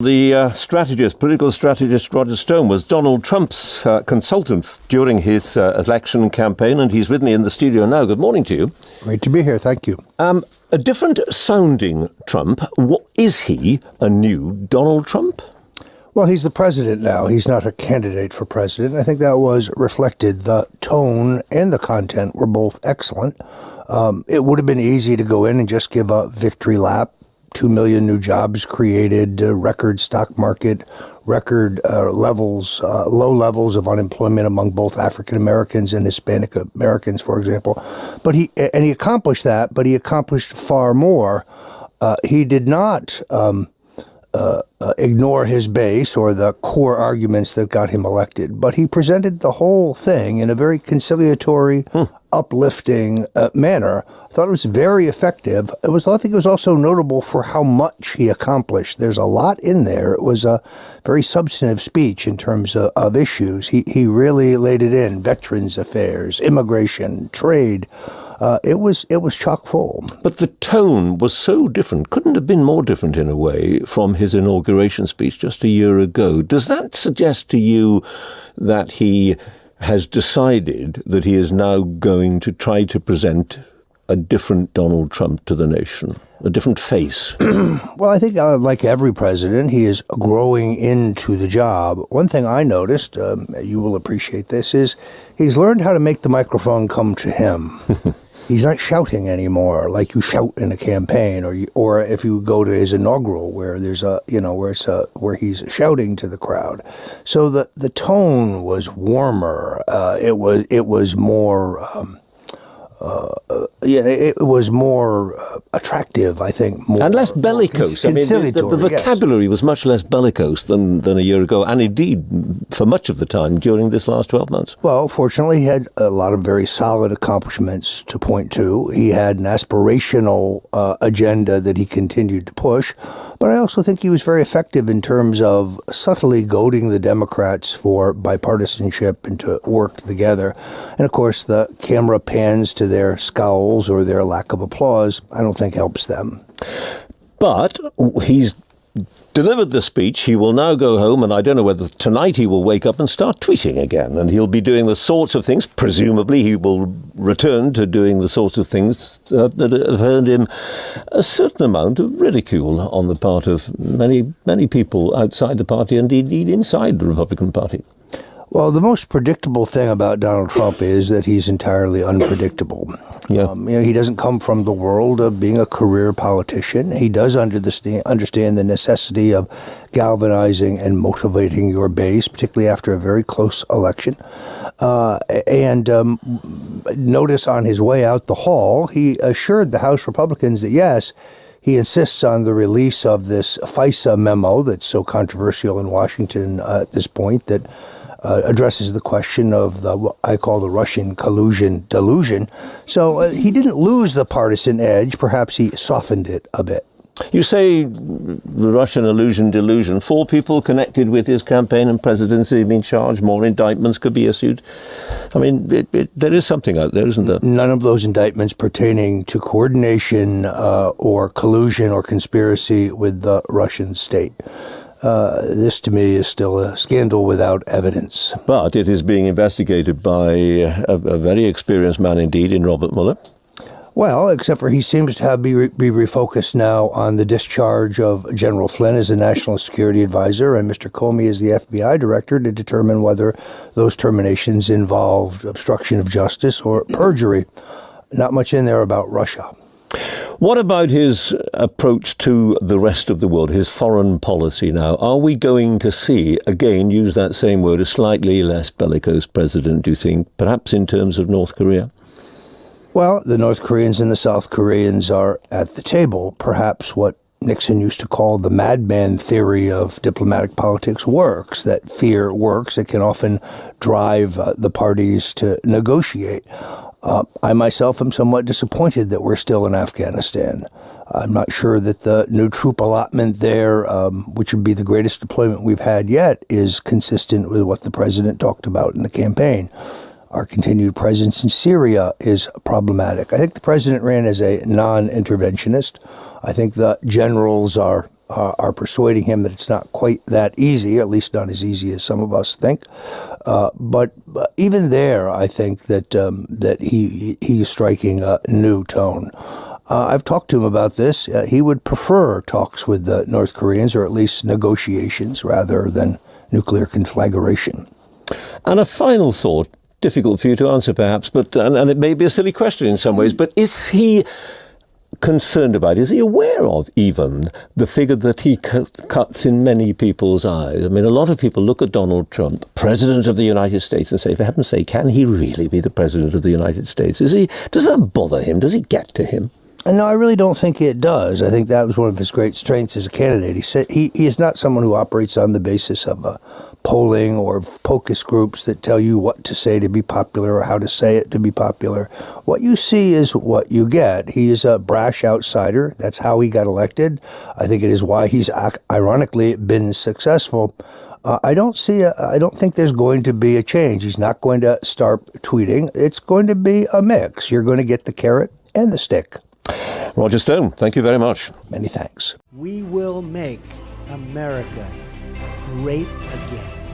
The political strategist Roger Stone was Donald Trump's consultant during his election campaign, and he's with me in the studio now. Good morning to you. Great to be here. Thank you. A different sounding Trump. Is he a new Donald Trump? Well, he's the president now. He's not a candidate for president. I think that was reflected. The tone and the content were both excellent. It would have been easy to go in and just give a victory lap. 2 million new jobs created, record stock market, record low levels of unemployment among both African Americans and Hispanic Americans, for example. But he accomplished that, but he accomplished far more. He did not ignore his base or the core arguments that got him elected, but he presented the whole thing in a very conciliatory, uplifting manner. I thought it was very effective. I think it was also notable for how much he accomplished. There's a lot in there. It was a very substantive speech in terms of issues. He really laid it in: veterans affairs, immigration, trade. It was chock full. But the tone was so different, couldn't have been more different in a way from his inauguration speech just a year ago. Does that suggest to you that he has decided that he is now going to try to present a different Donald Trump to the nation, a different face? Well, I think like every president, he is growing into the job. One thing I noticed, you will appreciate this, is he's learned how to make the microphone come to him. He's not shouting anymore like you shout in a campaign, or if you go to his inaugural where there's where he's shouting to the crowd. So the tone was warmer. It was more. It was more attractive, I think. And less bellicose. The vocabulary was much less bellicose than a year ago, and indeed for much of the time during this last 12 months. Well, fortunately, he had a lot of very solid accomplishments to point to. He had an aspirational agenda that he continued to push, but I also think he was very effective in terms of subtly goading the Democrats for bipartisanship and to work together. And of course, the camera pans to their scowls or their lack of applause, I don't think helps them. But he's delivered the speech. He will now go home, and I don't know whether tonight he will wake up and start tweeting again, and he'll be doing the sorts of things. Presumably he will return to doing the sorts of things that have earned him a certain amount of ridicule on the part of many people outside the party and indeed inside the Republican Party. Well, the most predictable thing about Donald Trump is that he's entirely unpredictable. Yeah. He doesn't come from the world of being a career politician. He does understand the necessity of galvanizing and motivating your base, particularly after a very close election. Notice on his way out the hall, he assured the House Republicans that, yes, he insists on the release of this FISA memo that's so controversial in Washington at this point, that addresses the question of what I call the Russian collusion delusion. So he didn't lose the partisan edge. Perhaps he softened it a bit. You say the Russian illusion delusion. 4 people connected with his campaign and presidency have been charged. More indictments could be issued. I mean, there is something out there, isn't there? None of those indictments pertaining to coordination or collusion or conspiracy with the Russian state. This, to me, is still a scandal without evidence. But it is being investigated by a very experienced man indeed in Robert Mueller. Well, except for he seems to have be refocused now on the discharge of General Flynn as a national security advisor and Mr. Comey as the FBI director to determine whether those terminations involved obstruction of justice or perjury. Not much in there about Russia. What about his approach to the rest of the world, his foreign policy now? Are we going to see, again, use that same word, a slightly less bellicose president, do you think, perhaps in terms of North Korea? Well, the North Koreans and the South Koreans are at the table. Perhaps what Nixon used to call the madman theory of diplomatic politics works, that fear works. It can often drive the parties to negotiate. I myself am somewhat disappointed that we're still in Afghanistan. I'm not sure that the new troop allotment there, which would be the greatest deployment we've had yet, is consistent with what the president talked about in the campaign. Our continued presence in Syria is problematic. I think the president ran as a non-interventionist. I think the generals are are persuading him that it's not quite that easy, at least not as easy as some of us think. But even there, I think that that he is striking a new tone. I've talked to him about this. He would prefer talks with the North Koreans, or at least negotiations, rather than nuclear conflagration. And a final thought, difficult for you to answer perhaps, but and it may be a silly question in some ways, but is he concerned about, is he aware of even the figure that he cuts in many people's eyes? I mean, a lot of people look at Donald Trump, President of the United States, and say, for heaven's sake, can he really be the President of the United States? Does that bother him? Does it get to him? And no, I really don't think it does. I think that was one of his great strengths as a candidate. He said he is not someone who operates on the basis of polling or focus groups that tell you what to say to be popular or how to say it to be popular. What you see is what you get. He is a brash outsider. That's how he got elected. I think it is why he's ironically been successful. I don't think there's going to be a change. He's not going to start tweeting. It's going to be a mix. You're going to get the carrot and the stick. Roger Stone, thank you very much. Many thanks. We will make America great again.